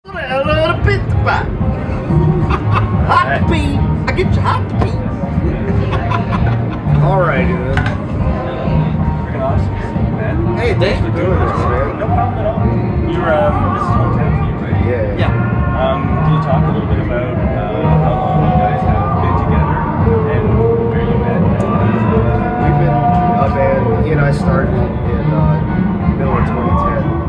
A bit back. Hot to pee. I get you hot to pee. Alrighty then. Freaking awesome, man. Hey, thanks for doing this, man. No problem at all. You're this is hometown for you, right? Yeah. Can you talk a little bit about how long you guys have been together and where you met? We've been a band. He and I started in middle of 2010.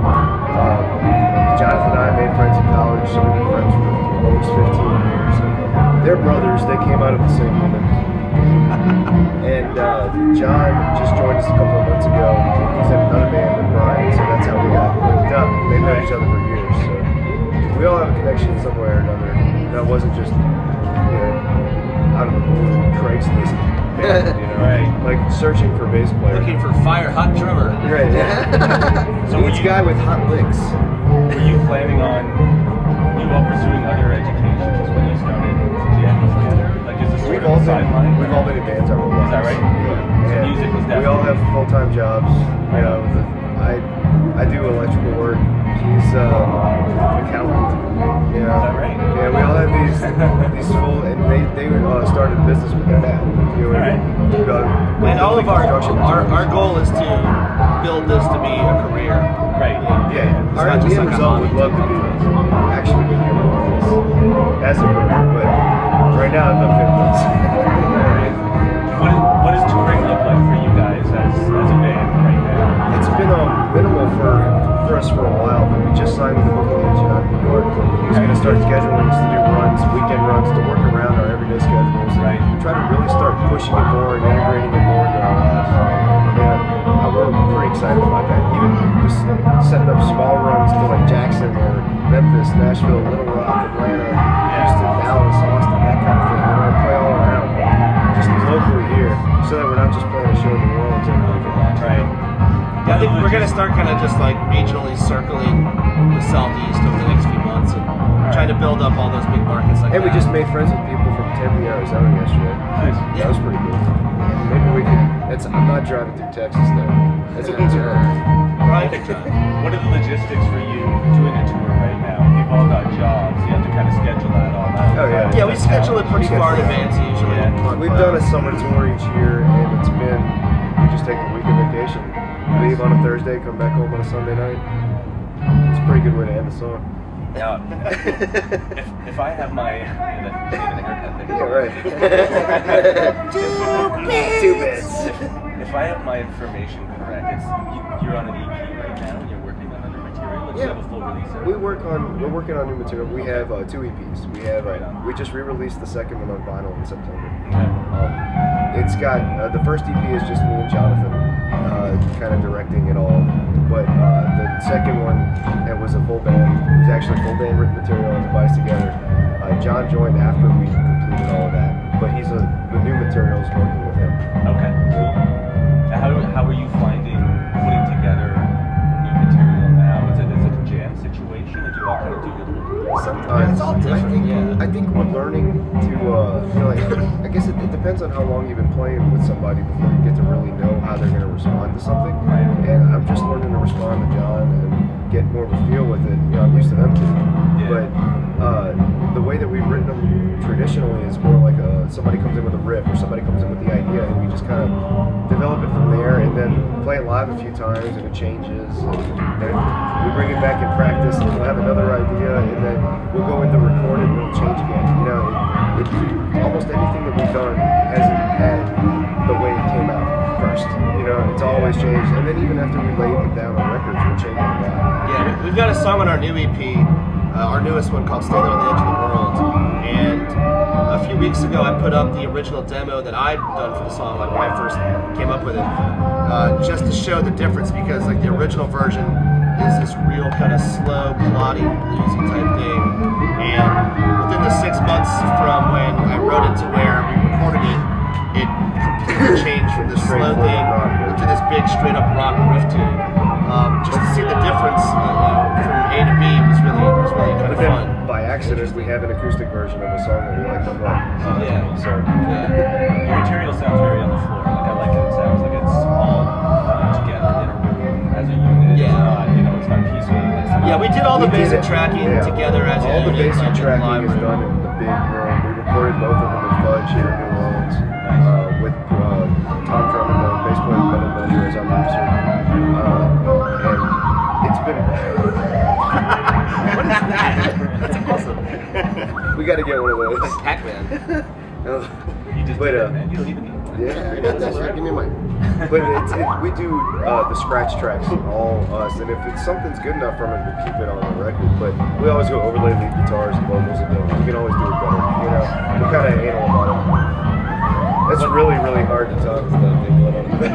Jonathan and I made friends in college, so we've been friends for almost 15 years. They're brothers, they came out of the same woman. And John just joined us a couple of months ago. He's in another band with Brian, so that's how we got linked up. They've known each other for years, so we all have a connection somewhere or another. That wasn't just, out of the blue Craigslist band, Right. like searching for bass player. Looking for fire hot drummer. Right, yeah. So Each guy with hot licks. Were you planning on pursuing other educations when you started jamming together? Like, is this We've all been in bands our whole lives. Is that right? Yeah. So music was definitely... We all have full-time jobs. You know, I do electrical work. He's an accountant. You know? Is that right? Yeah, we all have these full, and they started a business with their dad. You know, Right. And all of our goal is to build this to be a career. Right. Yeah. Our end result would love to be actually be able to do this as a career, but right now I'm not fit for this. What does touring look like for you guys as a band right now? It's been minimal for us for a while, but we just signed with the booking agent out in New York. He's going to start scheduling us to do runs, weekend runs, to work around our everyday schedules. Right. And try to really start pushing it more and integrating it more into our lives. And we're pretty excited about that. Even just setting up small runs to like Jackson or Memphis, Nashville, Little Rock, Atlanta, Houston, Dallas, Austin, that kind of thing. We're going to play all around, just locally here, so that we're not just playing a show in New Orleans every weekend. Right. Yeah, I think we're going to start kind of just like regionally circling the Southeast over the next few months and trying to build up all those big markets like that. And we just made friends with people from Tempe, Arizona yesterday. Nice. That was pretty cool. Maybe we could. I'm not driving through Texas though. That's a concern. Right. What are the logistics for you doing a tour right now? You've all got jobs. You have to kind of schedule that all out. Oh, yeah. Yeah, we schedule it pretty far in advance usually. Yeah. We've done a summer tour each year, and it's been we just take a week of vacation, leave on a Thursday, come back home on a Sunday night. It's a pretty good way to end the song. Now, if I have my haircut thing. Yeah, right. 2 bits. If I have my information correct, you're on an EP right now and you're working on other material. Like, you have a full release. We're working on new material. We have 2 EPs. We just re-released the second one on vinyl in September. It's got the first EP is just me and Jonathan, kind of directing it all. But the second one, it was a full band. It was actually full band written material and devised together. John joined after we completed all of that, but the new material is working with him. Okay, cool. How are you finding putting together new material now? Is it a jam situation? Did you all kind of do your Sometimes it's all different. I think we're learning to, I guess it depends on how long you've been playing with somebody before you get to really know how they're going to respond to something. Right. And I'm just learning to respond to John and get more of a feel with it. I'm used to them too. Yeah. But the way that we've written them traditionally is more like somebody comes in with a riff or somebody comes in with the idea, and we just kind of develop it from there, and then play it live a few times, and it changes. And then we bring it back in practice, and we'll have another idea, and then we'll go into record it, and it'll change again. Almost anything that we've done hasn't had the way it came out first. It's always changed, and then even after we laid it down on records, we're changing a lot. Yeah, we've got a song on our new EP, our newest one called Standing on the Edge of the World, and a few weeks ago I put up the original demo that I'd done for the song, like when I first came up with it, just to show the difference, because like the original version is this real kind of slow, plotty, bluesy type thing, and within the 6 months from when I wrote it to where we recorded it, it completely changed from this slow thing to this big straight up rock riff tune. Just to see the difference from A to B was really kind of fun. By accident, we have an acoustic version of a song that we like to play. Your material sounds very on the floor. Like, I like it. It sounds like it's all together in a room as a unit. Yeah. It's not piecemeal. Yeah, we did all the bass basic tracking together as all the unit, basic like, tracking is live done in the big room. We recorded both of them in Fudge here in New Orleans with Tom Drummond, the bass player, Metal Measure, as our producer. And it's been. What is that? That's awesome. We got to get one of those. Like Pac-Man. You just did it, man. You don't even need one. Yeah, Give me mine. but we do the scratch tracks, all us, and if something's good enough from it, we'll keep it on the record. But we always go overlay lead guitars and vocals again. We can always do it better. You know, we're kind of anal about it. It's really, really hard to talk about things.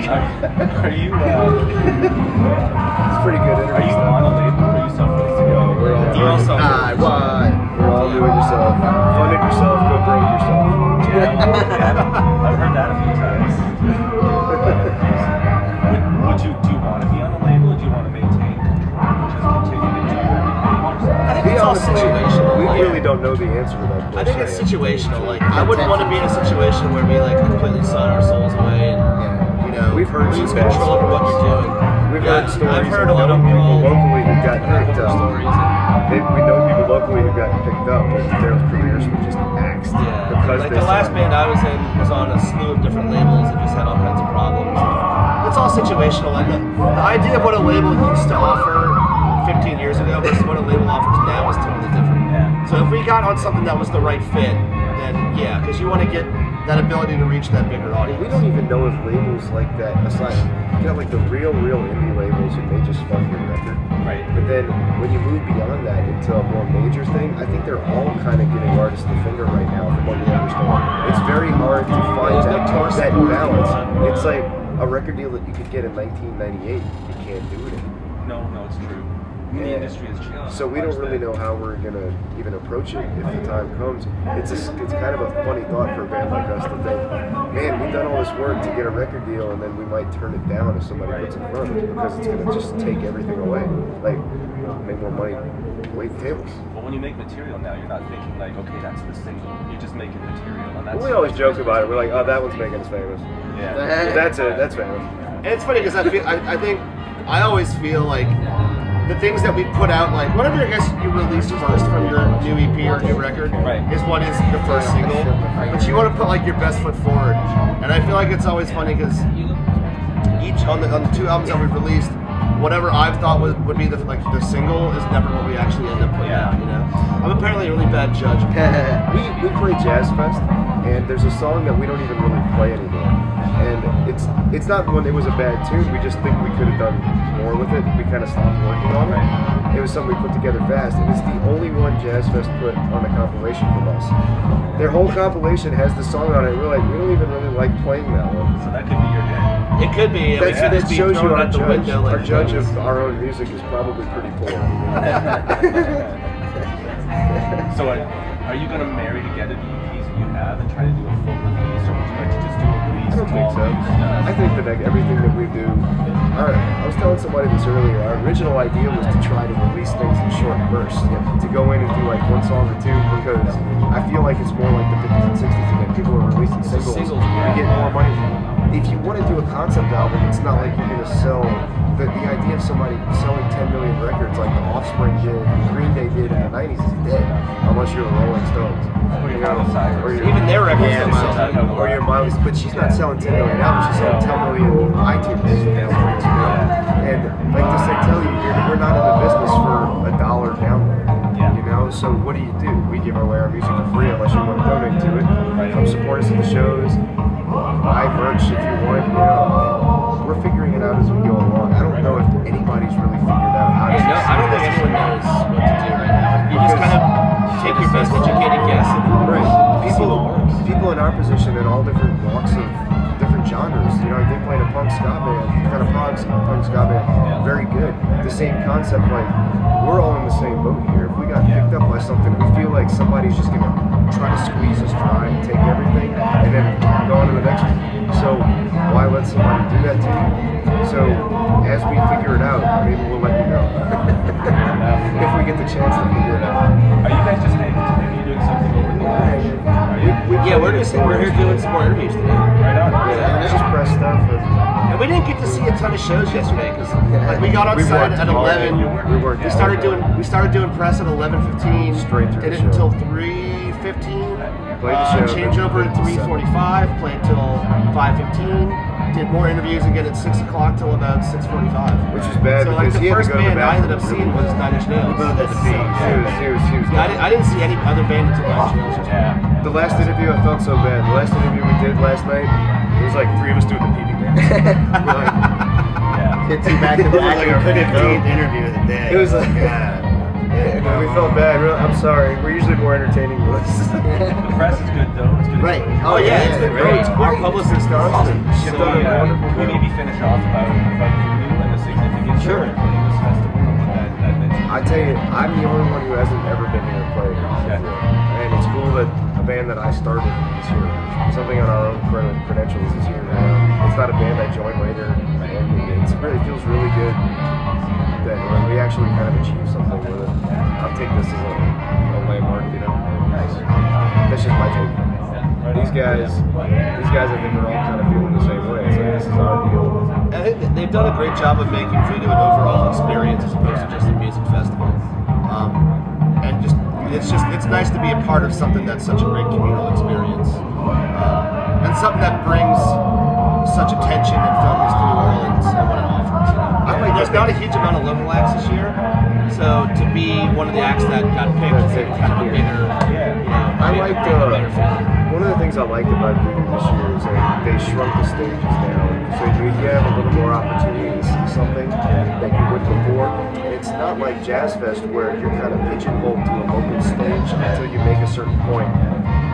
Are you? It's pretty good interview Are you stuff. on a label or are you self-releasing? No, we're all You're also we're all doing yourself. Fund it yourself, go broke yourself. I've heard that a few times. Do you want to be on a label or do you want to maintain control? Just continue to do everything yourself? I think it's all situational. We really don't know the answer to that question. I think it's situational. Like, I wouldn't want to be in a situation where we like completely sign our souls away and you know, we've heard lose some bad control over what you're doing. We've heard stories. I've heard a lot of people locally who got picked up. stories. We know people locally who got picked up, but their careers were just axed because like they the last band I was in was on a slew of different labels and just had all kinds of problems. It's all situational. Like the idea of what a label used to offer 15 years ago versus what a label offers now is totally different. Yeah. So if we got on something that was the right fit, then yeah, because you want to get that ability to reach that bigger audience. We don't even know if labels like that, aside, you know, like the real indie labels who may just fund your record. Right. But then when you move beyond that into a more major thing, I think they're all kind of giving artists the finger right now from what we understand. It's very hard to find that balance. It's like a record deal that you could get in 1998, you can't do it anymore. No, it's true. The industry has changed. So we don't really know how we're gonna even approach it if the time comes. It's kind of a funny thought for a band like us to think, man, we've done all this work to get a record deal, and then we might turn it down if somebody puts it in front of us because it's gonna just take everything away. Like, make more money, wait tables. Well, when you make material now, you're not thinking like, okay, that's the single. You're just making material, and that's. We always joke about it. We're like, oh, that one's making us famous. Yeah. That's it. That's famous. And it's funny because I think I always feel like the things that we put out, like whatever I guess you release first from your new EP or new record, is what is the first single. But you want to put like your best foot forward, and I feel like it's always funny because each on the 2 albums that we've released, whatever I've thought would be the single is never what we actually end up putting out. You know, I'm apparently a really bad judge. we play Jazz Fest, and there's a song that we don't even really play anymore. And it's not one, it was a bad tune, we just think we could have done more with it. We kind of stopped working on it. It was something we put together fast, and it's the only one Jazz Fest put on a compilation from us. Their whole compilation has the song on it, we're like, we don't even really like playing that one. So that could be your hit. It could be. That shows you our judge. Window, like, our judge of our own music is probably pretty poor. So are you going to marry together the EPs that you have and try to do a full release, or would you like to just do a release? I don't think so. I think that everything that we do. I was telling somebody this earlier. Our original idea was to try to release things in short bursts, to go in and do like one song or two, because I feel like it's more like the 50s and 60s again. People are releasing singles. We get more money. If you want to do a concept album, it's not like you're going to sell. The idea of somebody selling 10 million records like the Offspring did, Green Day did in the 90s is dead, unless you're the Rolling Stones. Even their records or your Miley, but she's not selling 10 million albums, she's selling 10 million iTunes downloads, you know? And like this, I tell you, we're not in the business for $1 download, you know? So what do? We give away our music for free unless you want to donate to it. Come support us at the shows, buy merch if you want, you know? We're figuring it out as we go along. I don't know if anybody's really figured out how to do it. I don't think anyone knows what to do right now. You just kind of take your best educated guess. People in our position in all different walks of different genres. You know, they played a punk ska band, kind of punk ska band, very good. The same concept, like we're all in the same boat here. If we got picked up by something, we feel like somebody's just gonna try to squeeze us dry and take everything, and then go on to the next one. So why let somebody do that to you? So as we figure it out, maybe we'll let you know if we get the chance to figure it out. Are you guys just hanging today? Are you doing something over there? We're here doing some more interviews today. Right on. Yeah, just press stuff. And we didn't get to see a ton of shows yesterday because like we got on site at 11. We started doing press at 11:15. Straight through Did the it until show. 3:15. Played the show. Change over at 3:45. Played till 5:15. Did more interviews again at 6 o'clock till about 6:45. Which is bad So like because the he had to first go to the band I ended up bathroom. seeing was Nine Inch Nails. He was I didn't see any other band until Nine Inch Nails. Yeah. The last interview, I felt so bad. The last interview we did last night, it was like 3 of us doing the PB dance. We're like, Yeah. Hit you back to back. Like our 15th interview of the day. It was like, God. and we felt bad. I'm sorry. We're usually more entertaining than this. The press is good though. It's good. Right. Oh yeah, it's been great. Our publicist are awesome. Should we maybe finish off about Voodoo and the significance Sure. of playing this festival? That vintage? I tell you, I'm the only one who hasn't ever been here to play it before. And it's cool that a band that I started is here. Something on our own credentials is here now. It's not a band I joined later, and it really feels really good that we actually kind of achieved something with it. I'll take this as a landmark, you know. Nice. That's just my take. These guys, I think are all kind of feeling the same way. It's like this is our deal. I think that they've done a great job of making Voodoo an overall experience as opposed to just a music festival. And it's nice to be a part of something that's such a great communal experience. And something that brings such attention and focus to New Orleans and what it offers. You know? There's not a huge amount of local acts this year, so to be one of the acts that got picked is kind of a bigger, One of the things I liked about Voodoo this year is that they shrunk the stages down, so you have a little more opportunity to see something that you wouldn't before. And it's not like Jazz Fest where you're kind of pigeonholed to a local stage until you make a certain point.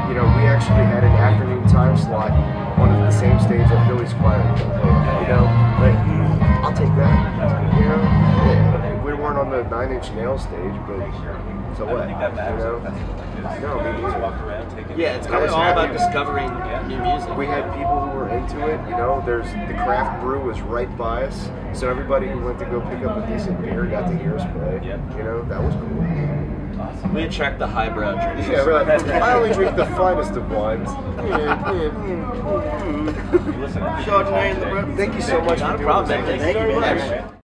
You know, we actually had an afternoon time slot on the same stage that Billy's Choir. You know, like, I'll take that. You know, yeah, we weren't on the Nine Inch Nails stage, but so I what? don't think that matters. You know? No, me Just neither. walk around, take it. Yeah, it's kind of all about discovering new music. We had people who were into it, you know, there's the craft brew was right by us, so everybody who went to go pick up a decent beer got to hear us play. Yep. You know, that was cool. Awesome. We attract the highbrow drinkers. Yeah, we're like, I only drink the finest of wines. Listen, Chardonnay in the bread. Thank you so much Not for a doing problem, this. man. Thank you very Thank you, much. man.